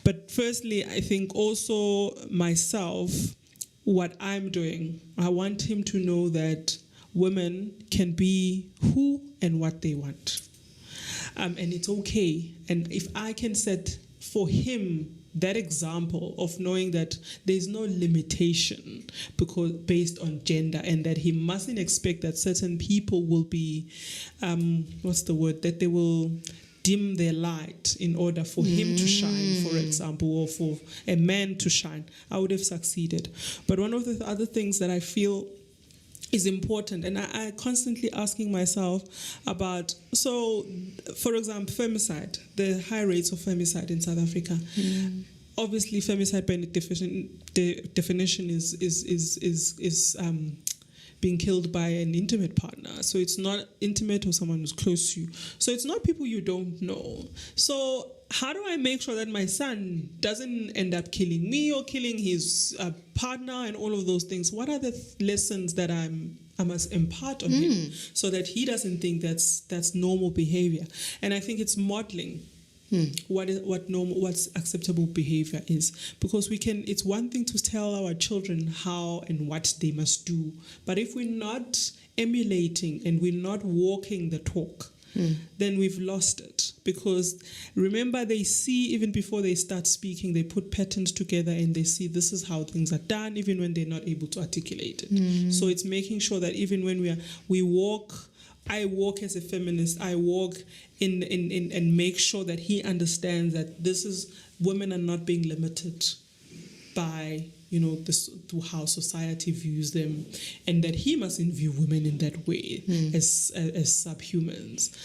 But firstly, I think also myself, what I'm doing, I want him to know that women can be who and what they want, and it's okay. And if I can set for him that example of knowing that there's no limitation based on gender, and that he mustn't expect that certain people will be, that they will dim their light in order for him to shine, for example, or for a man to shine, I would have succeeded. But one of the other things that I feel is important, and I constantly asking myself about, so for example, femicide, the high rates of femicide in South Africa. Obviously, femicide by definition is being killed by an intimate partner. So it's not intimate or someone who's close to you. So it's not people you don't know. So how do I make sure that my son doesn't end up killing me or killing his partner and all of those things? What are the lessons that I'm I must impart on him so that he doesn't think that's normal behavior. And I think it's modeling what's acceptable behavior is, because it's one thing to tell our children how and what they must do, but if we're not emulating and we're not walking the talk, then we've lost it. Because remember, they see, even before they start speaking, they put patterns together and they see this is how things are done, even when they're not able to articulate it. So it's making sure that even when I walk as a feminist, I walk in and make sure that he understands that women are not being limited by through how society views them, and that he mustn't view women in that way as subhumans,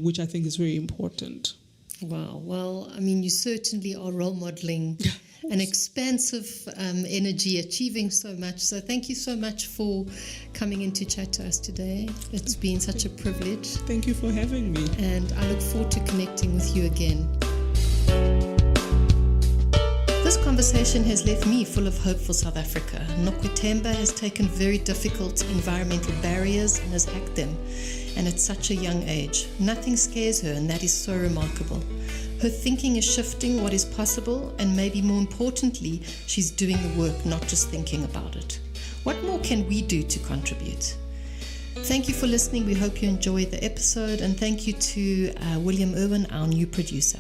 which I think is very important. Wow. Well, I mean, you certainly are role modeling an expansive energy, achieving so much. So thank you so much for coming in to chat to us today. It's been such a privilege. Thank you for having me. And I look forward to connecting with you again. This conversation has left me full of hope for South Africa. Nokwethemba has taken very difficult environmental barriers and has hacked them, and at such a young age. Nothing scares her, and that is so remarkable. Her thinking is shifting what is possible, and maybe more importantly, she's doing the work, not just thinking about it. What more can we do to contribute? Thank you for listening. We hope you enjoyed the episode, and thank you to William Irwin, our new producer.